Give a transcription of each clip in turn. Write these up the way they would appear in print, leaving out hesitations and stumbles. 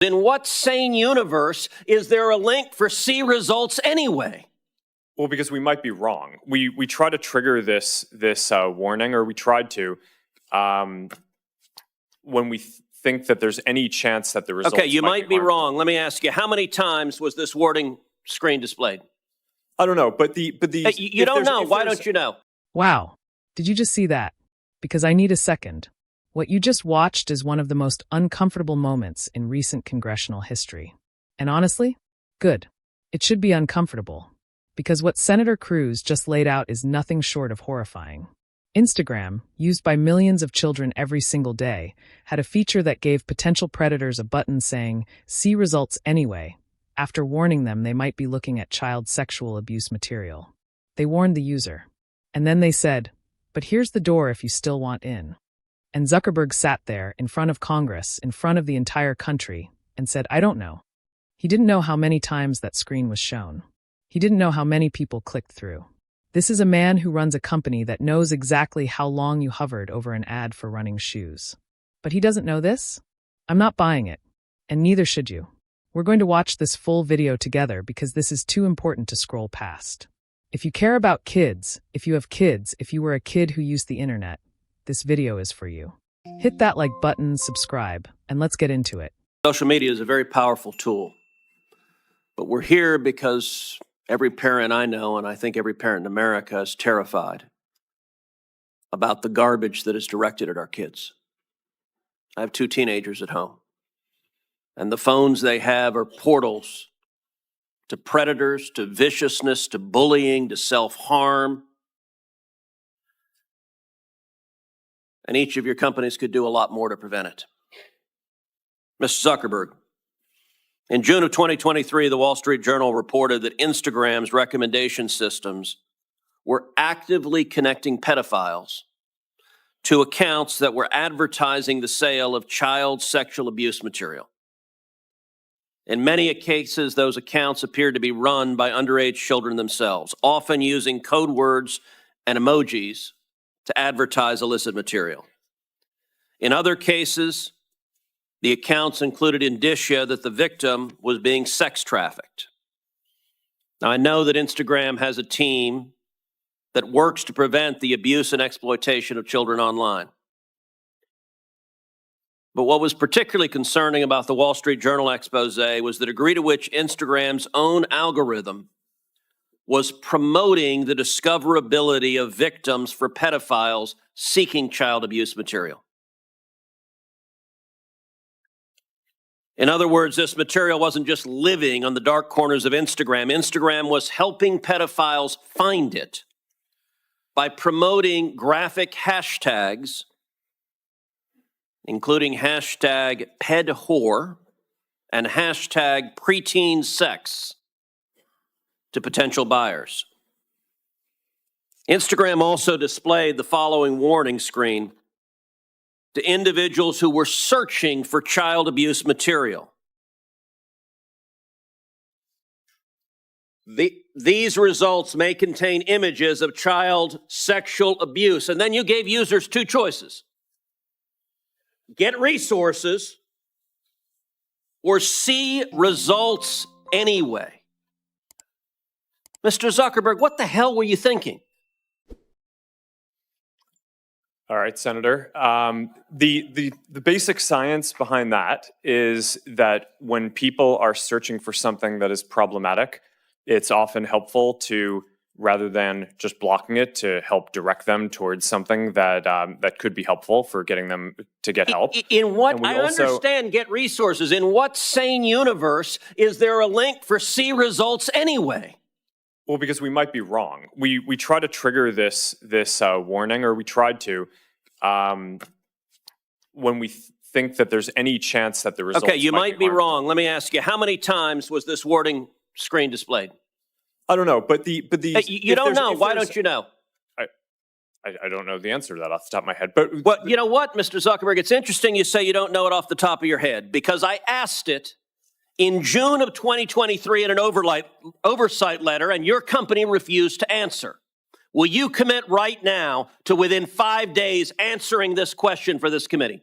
In what sane universe is there a link for C results anyway? Well, because we might be wrong. We try to trigger this warning, or we tried to, when we think that there's any chance that the results. Okay, you might be wrong. Let me ask you, how many times was this warning screen displayed? I don't know, but the Hey, you don't know. Why don't you know? Wow. Did you just see that? Because I need a second. What you just watched is one of the most uncomfortable moments in recent congressional history. And honestly, good. It should be uncomfortable. Because what Senator Cruz just laid out is nothing short of horrifying. Instagram, used by millions of children every single day, had a feature that gave potential predators a button saying, "See results anyway," after warning them they might be looking at child sexual abuse material. They warned the user. And then they said, "But here's the door if you still want in." And Zuckerberg sat there in front of Congress, in front of the entire country, and said, "I don't know." He didn't know how many times that screen was shown. He didn't know how many people clicked through. This is a man who runs a company that knows exactly how long you hovered over an ad for running shoes. But he doesn't know this? I'm not buying it. And neither should you. We're going to watch this full video together because this is too important to scroll past. If you care about kids, if you have kids, if you were a kid who used the internet, this video is for you. Hit that like button, subscribe, and let's get into it. Social media is a very powerful tool. But we're here because every parent I know, and I think every parent in America, is terrified about the garbage that is directed at our kids. I have 2 teenagers at home, and the phones they have are portals to predators, to viciousness, to bullying, to self-harm. And each of your companies could do a lot more to prevent it. Mr. Zuckerberg, in June of 2023, the Wall Street Journal reported that Instagram's recommendation systems were actively connecting pedophiles to accounts that were advertising the sale of child sexual abuse material. In many cases, those accounts appeared to be run by underage children themselves, often using code words and emojis to advertise illicit material. In other cases, the accounts included indicia that the victim was being sex trafficked. Now, I know that Instagram has a team that works to prevent the abuse and exploitation of children online. But what was particularly concerning about the Wall Street Journal expose was the degree to which Instagram's own algorithm was promoting the discoverability of victims for pedophiles seeking child abuse material. In other words, this material wasn't just living on the dark corners of Instagram. Instagram was helping pedophiles find it by promoting graphic hashtags, including hashtag pedwhore and hashtag preteen sex, to potential buyers. Instagram also displayed the following warning screen to individuals who were searching for child abuse material. These results may contain images of child sexual abuse. And then you gave users 2 choices. Get resources or see results anyway. Mr. Zuckerberg, what the hell were you thinking? All right, Senator. The basic science behind that is that when people are searching for something that is problematic, it's often helpful to, rather than just blocking it, to help direct them towards something that that could be helpful for getting them to get help. In what I understand, get resources. In what sane universe is there a link for C results anyway? Well, because we might be wrong. We try to trigger this warning, or we tried to, when we think that there's any chance that the results. Okay, you might be wrong. Let me ask you, how many times was this warning screen displayed? I don't know, but the hey, you don't know. Why don't you know? I don't know the answer to that off the top of my head. But well, you know what, Mr. Zuckerberg? It's interesting you say you don't know it off the top of your head, because I asked it in June of 2023 in an oversight letter, and your company refused to answer. Will you commit right now to within 5 days answering this question for this committee?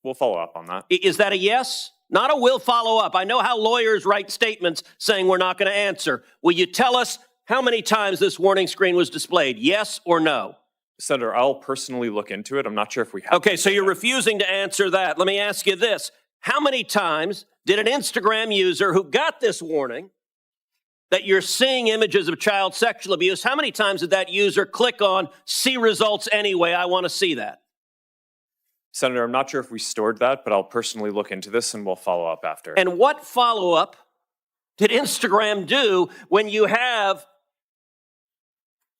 We'll follow up on that. Is that a yes? Not a will follow up. I know how lawyers write statements saying we're not going to answer. Will you tell us how many times this warning screen was displayed? Yes or no? Senator, I'll personally look into it. I'm not sure if we have. Okay, so you're refusing to answer that. Let me ask you this. How many times did an Instagram user who got this warning that you're seeing images of child sexual abuse, how many times did that user click on see results anyway? I want to see that. Senator, I'm not sure if we stored that, but I'll personally look into this and we'll follow up after. And what follow-up did Instagram do when you have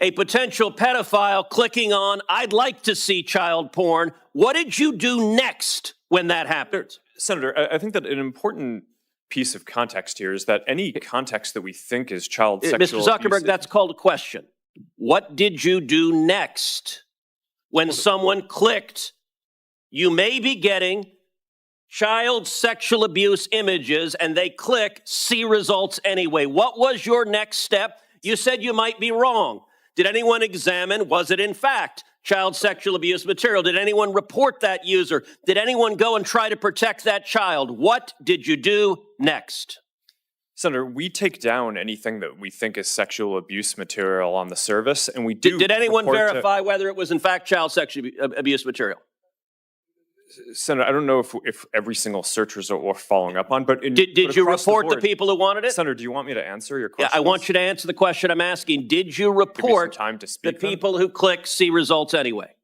a potential pedophile clicking on, I'd like to see child porn? What did you do next when that happened? Senator, I think that an important piece of context here is that any context that we think is child sexual Mr. Zuckerberg, abuse, that's called a question. What did you do next when someone clicked, you may be getting child sexual abuse images, and they click, see results anyway? What was your next step? You said you might be wrong. Did anyone examine, was it in fact child sexual abuse material? Did anyone report that user? Did anyone go and try to protect that child? What did you do next? Senator, we take down anything that we think is sexual abuse material on the service, and we do. Did anyone report to- verify whether it was in fact child sexual abuse material? Senator, I don't know if every single search result we're following up on, but Did you report the people who wanted it? Senator, do you want me to answer your Yeah, question? I want you to answer the question I'm asking. Did you Give me some report time to the speak. then. people who click see results anyway?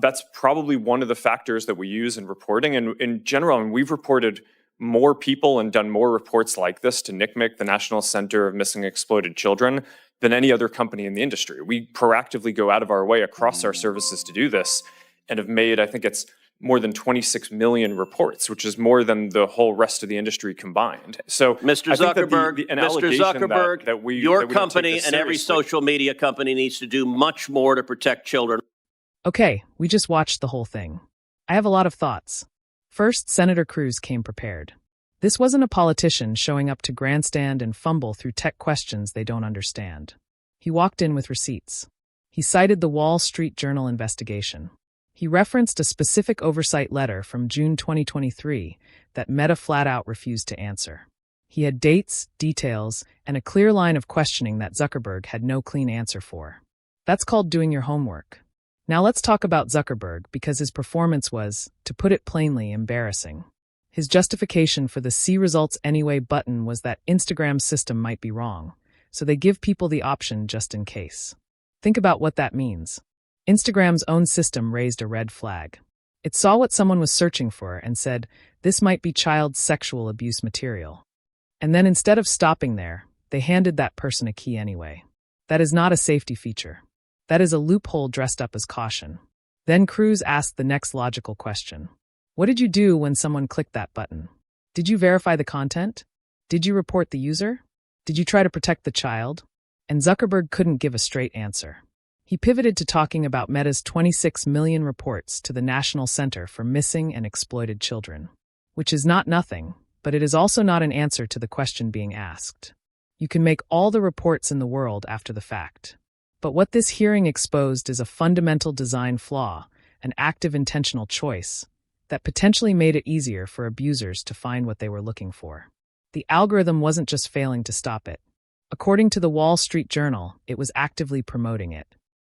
That's probably one of the factors that we use in reporting. And in general, and we've reported more people and done more reports like this to NCMEC, the National Center of Missing and Exploited Children, than any other company in the industry. We proactively go out of our way across our services to do this and have made, I think it's more than 26 million reports, which is more than the whole rest of the industry combined. So, Mr. I think that Zuckerberg, an Mr. allegation Zuckerberg, that we your that we don't take company this and every seriously- social media company needs to do much more to protect children. Okay, we just watched the whole thing. I have a lot of thoughts. First, Senator Cruz came prepared. This wasn't a politician showing up to grandstand and fumble through tech questions they don't understand. He walked in with receipts. He cited the Wall Street Journal investigation. He referenced a specific oversight letter from June 2023 that Meta flat out refused to answer. He had dates, details, and a clear line of questioning that Zuckerberg had no clean answer for. That's called doing your homework. Now let's talk about Zuckerberg because his performance was, to put it plainly, embarrassing. His justification for the see results anyway button was that Instagram's system might be wrong, so they give people the option just in case. Think about what that means. Instagram's own system raised a red flag. It saw what someone was searching for and said, this might be child sexual abuse material. And then instead of stopping there, they handed that person a key anyway. That is not a safety feature. That is a loophole dressed up as caution. Then Cruz asked the next logical question. What did you do when someone clicked that button? Did you verify the content? Did you report the user? Did you try to protect the child? And Zuckerberg couldn't give a straight answer. He pivoted to talking about Meta's 26 million reports to the National Center for Missing and Exploited Children, which is not nothing, but it is also not an answer to the question being asked. You can make all the reports in the world after the fact. But what this hearing exposed is a fundamental design flaw, an active intentional choice, that potentially made it easier for abusers to find what they were looking for. The algorithm wasn't just failing to stop it. According to the Wall Street Journal, it was actively promoting it.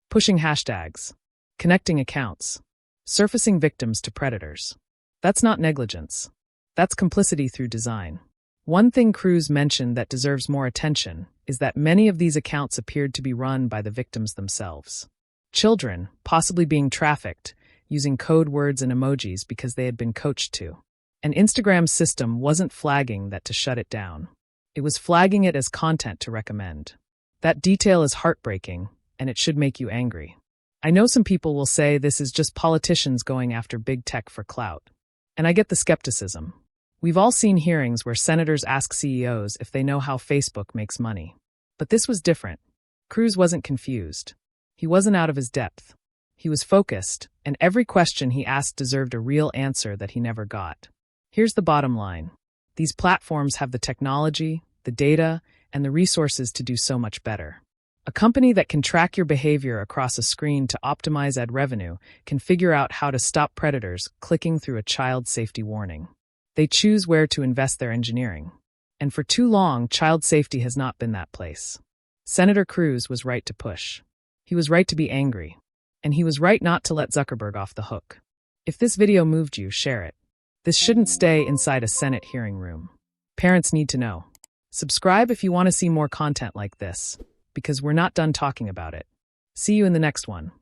Pushing hashtags, connecting accounts, surfacing victims to predators. That's not negligence. That's complicity through design. One thing Cruz mentioned that deserves more attention is that many of these accounts appeared to be run by the victims themselves. Children, possibly being trafficked, using code words and emojis because they had been coached to. And Instagram's system wasn't flagging that to shut it down. It was flagging it as content to recommend. That detail is heartbreaking, and it should make you angry. I know some people will say this is just politicians going after big tech for clout. And I get the skepticism. We've all seen hearings where senators ask CEOs if they know how Facebook makes money. But this was different. Cruz wasn't confused. He wasn't out of his depth. He was focused, and every question he asked deserved a real answer that he never got. Here's the bottom line. These platforms have the technology, the data, and the resources to do so much better. A company that can track your behavior across a screen to optimize ad revenue can figure out how to stop predators clicking through a child safety warning. They choose where to invest their engineering. And for too long, child safety has not been that place. Senator Cruz was right to push. He was right to be angry. And he was right not to let Zuckerberg off the hook. If this video moved you, share it. This shouldn't stay inside a Senate hearing room. Parents need to know. Subscribe if you want to see more content like this, because we're not done talking about it. See you in the next one.